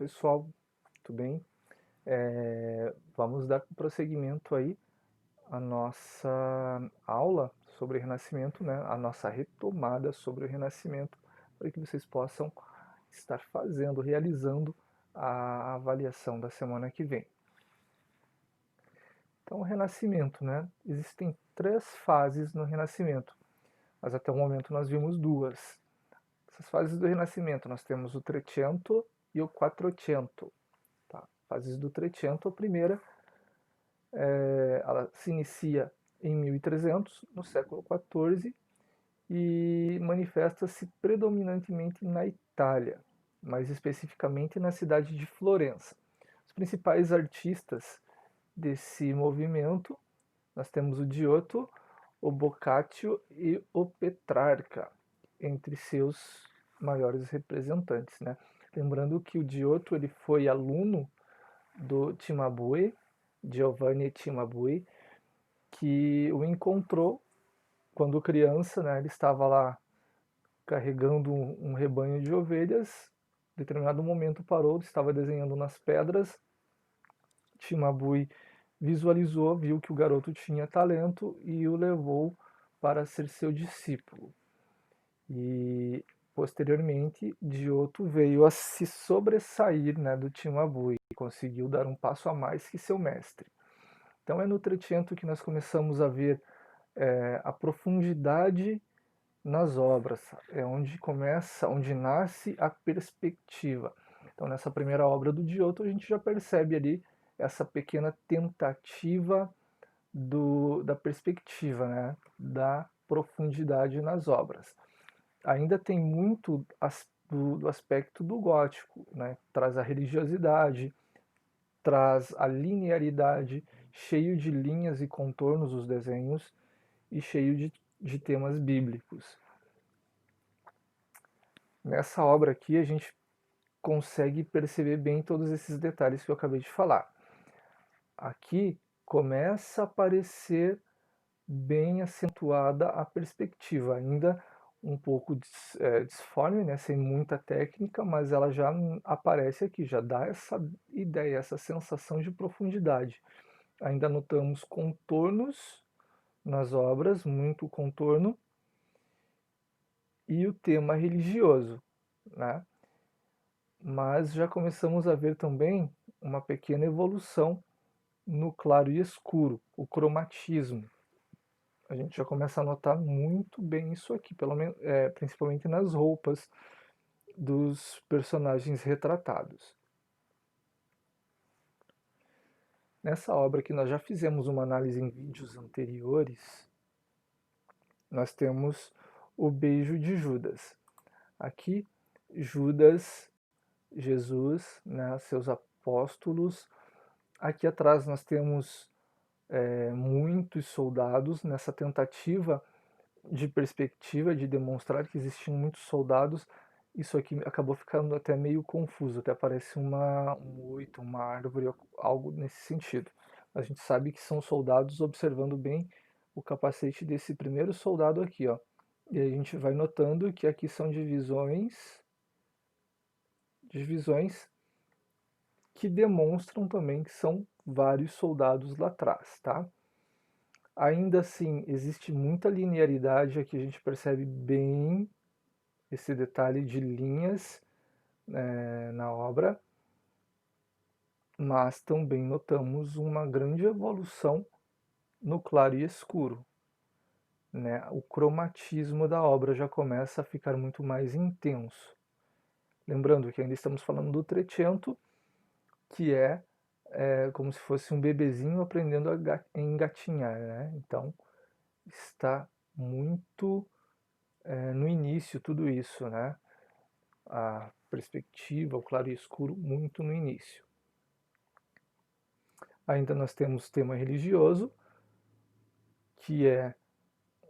pessoal, tudo bem? Vamos dar prosseguimento aí à nossa aula sobre o Renascimento, né? A nossa retomada sobre o Renascimento, para que vocês possam estar fazendo, realizando a avaliação da semana que vem. Então, o Renascimento, né? Existem 3 fases no Renascimento, mas até o momento nós vimos 2. Essas fases do Renascimento, nós temos o Trecento e o Quattrocento. Tá? Fases do Trecento, a primeira, ela se inicia em 1300, no século XIV, e manifesta-se predominantemente na Itália, mais especificamente na cidade de Florença. Os principais artistas desse movimento, nós temos o Giotto, o Boccaccio e o Petrarca, entre seus maiores representantes, né? Lembrando que o Giotto ele foi aluno do Cimabue, Giovanni Cimabue, que o encontrou quando criança, né? Ele estava lá carregando um rebanho de ovelhas. Em determinado momento parou, estava desenhando nas pedras. Cimabue visualizou, viu que o garoto tinha talento e o levou para ser seu discípulo. E posteriormente, Giotto veio a se sobressair, né, do Cimabue e conseguiu dar um passo a mais que seu mestre. Então é no Trecento que nós começamos a ver a profundidade nas obras, é onde começa, onde nasce a perspectiva. Então nessa primeira obra do Giotto a gente já percebe ali essa pequena tentativa da perspectiva, né? Da profundidade nas obras. Ainda tem muito do aspecto do gótico, né? Traz a religiosidade, traz a linearidade, cheio de linhas e contornos os desenhos e cheio de temas bíblicos. Nessa obra aqui a gente consegue perceber bem todos esses detalhes que eu acabei de falar. Aqui começa a aparecer bem acentuada a perspectiva, ainda um pouco disforme, né, sem muita técnica, mas ela já aparece aqui, já dá essa ideia, essa sensação de profundidade. Ainda notamos contornos nas obras, muito contorno, e o tema religioso, né? Mas já começamos a ver também uma pequena evolução no claro e escuro, o cromatismo. A gente já começa a notar muito bem isso aqui, pelo menos, principalmente nas roupas dos personagens retratados. Nessa obra que nós já fizemos uma análise em vídeos anteriores, nós temos o beijo de Judas. Aqui, Judas, Jesus, né, seus apóstolos. Aqui atrás nós temos muitos soldados nessa tentativa de perspectiva, de demonstrar que existiam muitos soldados. Isso aqui acabou ficando até meio confuso, até parece um oito, uma árvore, algo nesse sentido. A gente sabe que são soldados, observando bem o capacete desse primeiro soldado aqui, ó. E a gente vai notando que aqui são divisões que demonstram também que são vários soldados lá atrás, tá? Ainda assim, existe muita linearidade, aqui a gente percebe bem esse detalhe de linhas na obra, mas também notamos uma grande evolução no claro e escuro, né? O cromatismo da obra já começa a ficar muito mais intenso. Lembrando que ainda estamos falando do Trecento, que é como se fosse um bebezinho aprendendo a engatinhar, né? Então está muito no início tudo isso, né? A perspectiva, o claro e escuro, muito no início. Ainda nós temos tema religioso, que é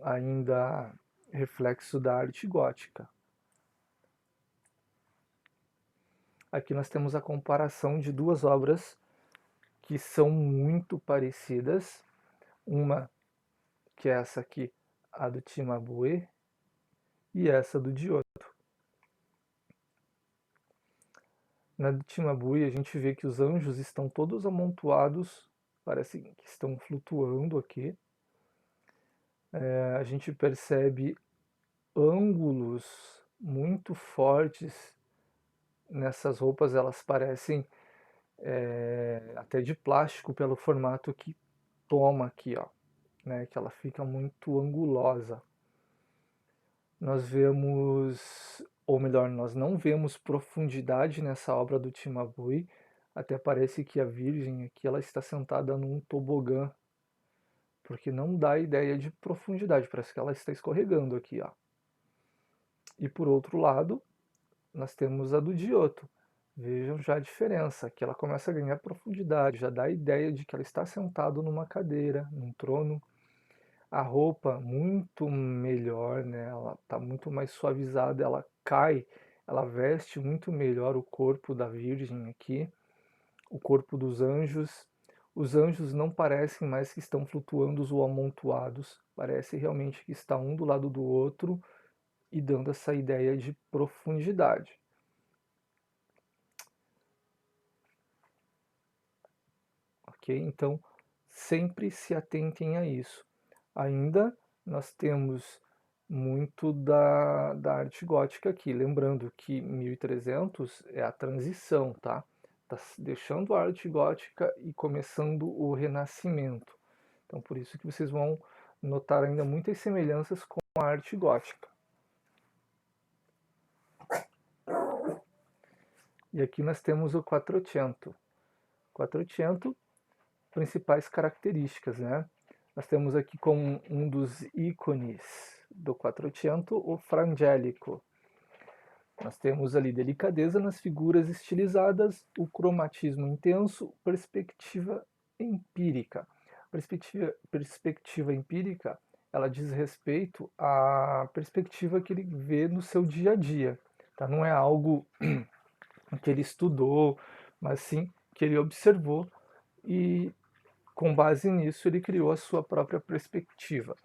ainda reflexo da arte gótica. Aqui nós temos a comparação de duas obras que são muito parecidas. Uma que é essa aqui, a do Cimabue, e essa do Giotto. Na do Timabui a gente vê que os anjos estão todos amontoados, parece que estão flutuando aqui. A gente percebe ângulos muito fortes nessas roupas, elas parecem até de plástico pelo formato que toma aqui, ó, né, que ela fica muito angulosa. Nós vemos, ou melhor, nós não vemos profundidade nessa obra do Timabui, até parece que a Virgem aqui ela está sentada num tobogã, porque não dá ideia de profundidade, parece que ela está escorregando aqui, ó. E por outro lado, nós temos a do Giotto. Vejam já a diferença, que ela começa a ganhar profundidade, já dá a ideia de que ela está sentada numa cadeira, num trono. A roupa muito melhor, né? Ela está muito mais suavizada, ela cai, ela veste muito melhor o corpo da Virgem aqui, o corpo dos anjos. Os anjos não parecem mais que estão flutuando ou amontoados, parece realmente que está um do lado do outro e dando essa ideia de profundidade. Ok? Então, sempre se atentem a isso. Ainda nós temos muito da arte gótica aqui, lembrando que 1300 é a transição, tá? Tá deixando a arte gótica e começando o renascimento. Então, por isso que vocês vão notar ainda muitas semelhanças com a arte gótica. E aqui nós temos o Quattrocento. Quattrocento, principais características, né? Nós temos aqui como um dos ícones do Quattrocento o Frangélico. Nós temos ali delicadeza nas figuras estilizadas, o cromatismo intenso, perspectiva empírica. Perspectiva empírica, ela diz respeito à perspectiva que ele vê no seu dia a dia. Tá? Não é algo que ele estudou, mas sim que ele observou e com base nisso ele criou a sua própria perspectiva.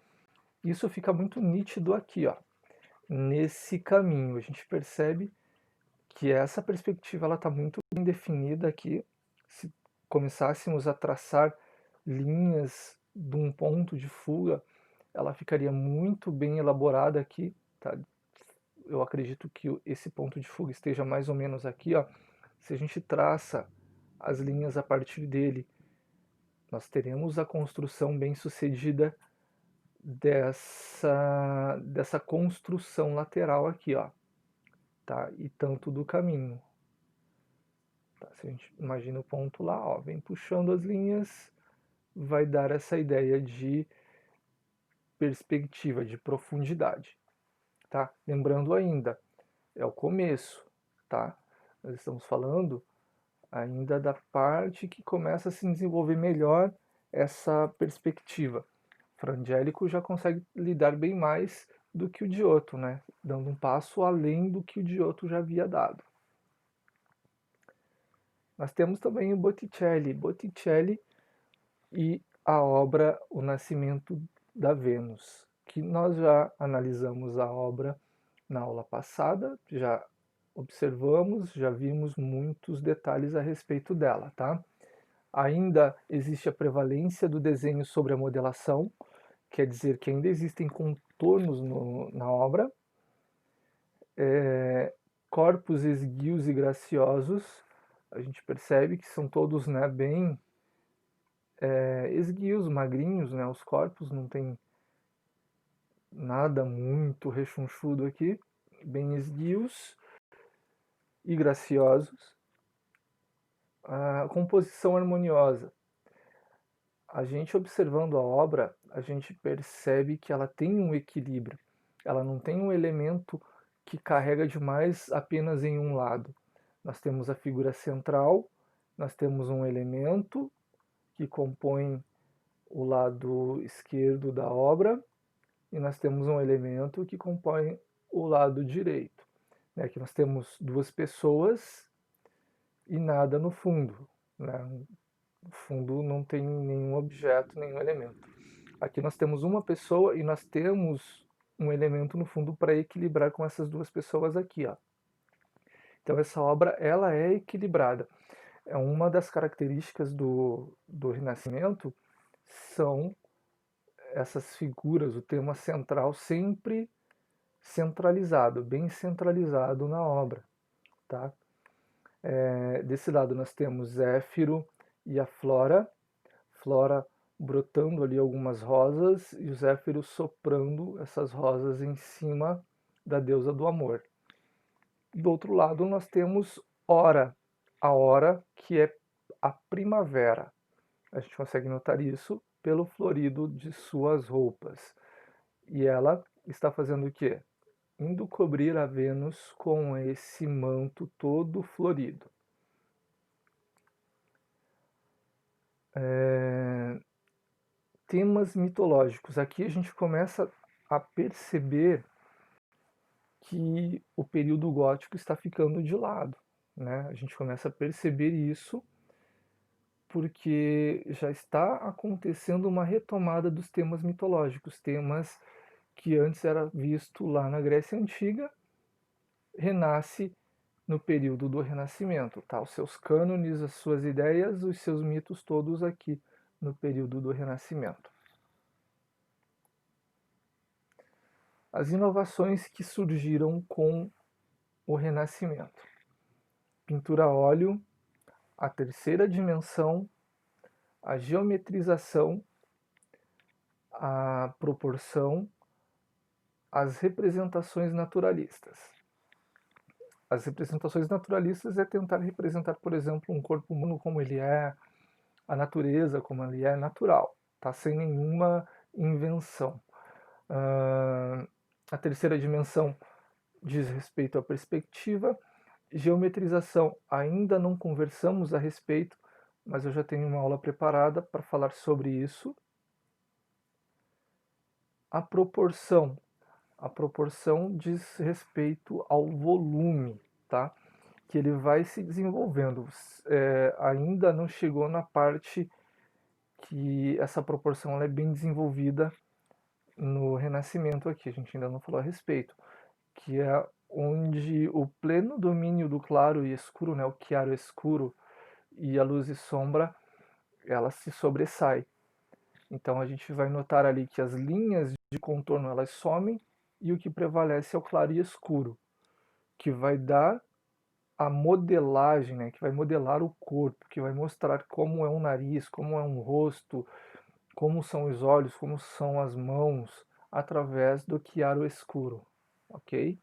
Isso fica muito nítido aqui, ó. Nesse caminho a gente percebe que essa perspectiva ela está muito bem definida aqui. Se começássemos a traçar linhas de um ponto de fuga, ela ficaria muito bem elaborada aqui, tá? Eu acredito que esse ponto de fuga esteja mais ou menos aqui, ó. Se a gente traça as linhas a partir dele, nós teremos a construção bem sucedida dessa construção lateral aqui, ó, tá? E tanto do caminho. Tá? Se a gente imagina o ponto lá, ó, vem puxando as linhas, vai dar essa ideia de perspectiva, de profundidade, tá? Lembrando ainda, é o começo, tá? Nós estamos falando ainda da parte que começa a se desenvolver melhor essa perspectiva. Frangélico já consegue lidar bem mais do que o Giotto, né? Dando um passo além do que o Giotto já havia dado. Nós temos também o Botticelli. Botticelli e a obra O Nascimento da Vênus, que nós já analisamos a obra na aula passada, já observamos, já vimos muitos detalhes a respeito dela, tá? Ainda existe a prevalência do desenho sobre a modelação, quer dizer que ainda existem contornos na obra, corpos esguios e graciosos, a gente percebe que são todos, né, bem esguios, magrinhos, né, os corpos, não tem nada muito rechonchudo aqui, bem esguios e graciosos. A composição harmoniosa. A gente observando a obra, a gente percebe que ela tem um equilíbrio. Ela não tem um elemento que carrega demais apenas em um lado. Nós temos a figura central, nós temos um elemento que compõe o lado esquerdo da obra e nós temos um elemento que compõe o lado direito. Aqui nós temos duas pessoas e nada no fundo. Né? No fundo não tem nenhum objeto, nenhum elemento. Aqui nós temos uma pessoa e nós temos um elemento no fundo para equilibrar com essas duas pessoas aqui, ó. Então essa obra ela é equilibrada. É uma das características do Renascimento são essas figuras, o tema central sempre centralizado, bem centralizado na obra, tá? Desse lado nós temos Zéfiro e a Flora, Flora brotando ali algumas rosas e o Zéfiro soprando essas rosas em cima da deusa do amor. Do outro lado nós temos Hora, a Hora que é a primavera. A gente consegue notar isso pelo florido de suas roupas. E ela está fazendo o quê? Indo cobrir a Vênus com esse manto todo florido. Temas mitológicos. Aqui a gente começa a perceber que o período gótico está ficando de lado, né? A gente começa a perceber isso porque já está acontecendo uma retomada dos temas mitológicos, temas que antes era visto lá na Grécia Antiga, renasce no período do Renascimento, tá? Os seus cânones, as suas ideias, os seus mitos todos aqui no período do Renascimento. As inovações que surgiram com o Renascimento. Pintura a óleo, a terceira dimensão, a geometrização, a proporção, as representações naturalistas. As representações naturalistas é tentar representar, por exemplo, um corpo humano como ele é, a natureza como ele é natural, tá? Sem nenhuma invenção. A terceira dimensão diz respeito à perspectiva. Geometrização, ainda não conversamos a respeito, mas eu já tenho uma aula preparada para falar sobre isso. A proporção diz respeito ao volume, tá? Que ele vai se desenvolvendo. Ainda não chegou na parte que essa proporção ela é bem desenvolvida no Renascimento aqui, a gente ainda não falou a respeito, que é onde o pleno domínio do claro e escuro, né, o chiaro escuro e a luz e sombra, ela se sobressai. Então a gente vai notar ali que as linhas de contorno elas somem e o que prevalece é o claro e escuro, que vai dar a modelagem, né, que vai modelar o corpo, que vai mostrar como é um nariz, como é um rosto, como são os olhos, como são as mãos, através do chiaro escuro, ok?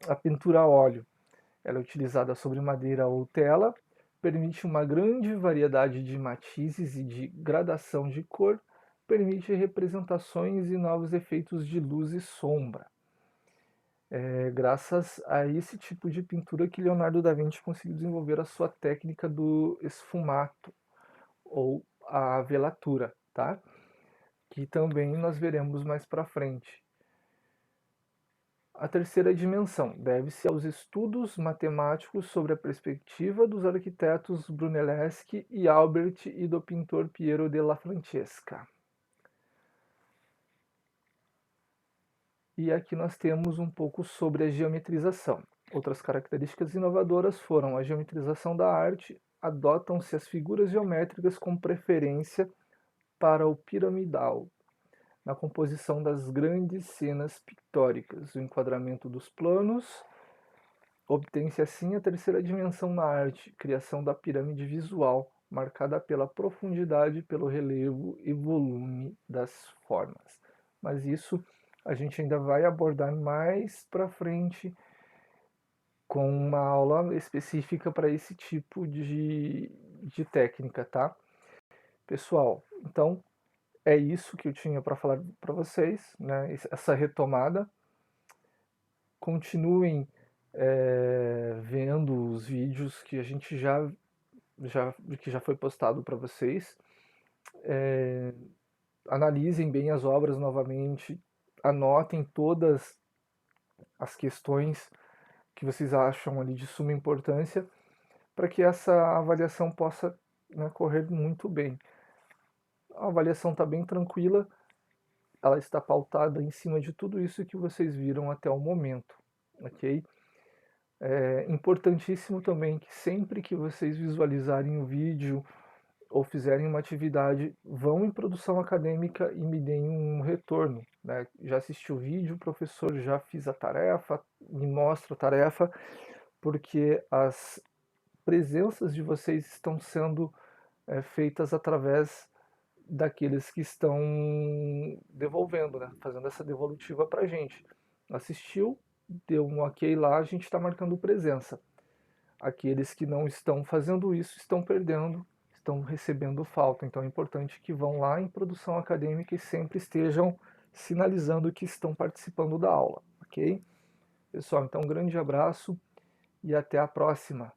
A pintura a óleo, ela é utilizada sobre madeira ou tela, permite uma grande variedade de matizes e de gradação de cor, permite representações e novos efeitos de luz e sombra. Graças a esse tipo de pintura que Leonardo da Vinci conseguiu desenvolver a sua técnica do esfumato ou a velatura, tá? Que também nós veremos mais para frente. A terceira dimensão deve-se aos estudos matemáticos sobre a perspectiva dos arquitetos Brunelleschi e Albert e do pintor Piero della Francesca. E aqui nós temos um pouco sobre a geometrização. Outras características inovadoras foram a geometrização da arte, adotam-se as figuras geométricas com preferência para o piramidal, na composição das grandes cenas pictóricas, o enquadramento dos planos, obtém-se assim a terceira dimensão na arte, criação da pirâmide visual, marcada pela profundidade, pelo relevo e volume das formas. Mas isso a gente ainda vai abordar mais para frente com uma aula específica para esse tipo de técnica, tá? Pessoal, então é isso que eu tinha para falar para vocês, né? Essa retomada. Continuem vendo os vídeos que a gente que já foi postado para vocês. Analisem bem as obras novamente, anotem todas as questões que vocês acham ali de suma importância para que essa avaliação possa, né, correr muito bem. A avaliação está bem tranquila, ela está pautada em cima de tudo isso que vocês viram até o momento. ok? É importantíssimo também que sempre que vocês visualizarem o vídeo ou fizerem uma atividade, vão em produção acadêmica e me deem um retorno, né? Já assisti o vídeo, professor, já fiz a tarefa, me mostra a tarefa, porque as presenças de vocês estão sendo feitas através daqueles que estão devolvendo, né? Fazendo essa devolutiva para a gente. Assistiu, deu um ok lá, a gente está marcando presença. Aqueles que não estão fazendo isso estão perdendo, estão recebendo falta. Então é importante que vão lá em produção acadêmica e sempre estejam sinalizando que estão participando da aula, ok? Pessoal, então um grande abraço e até a próxima.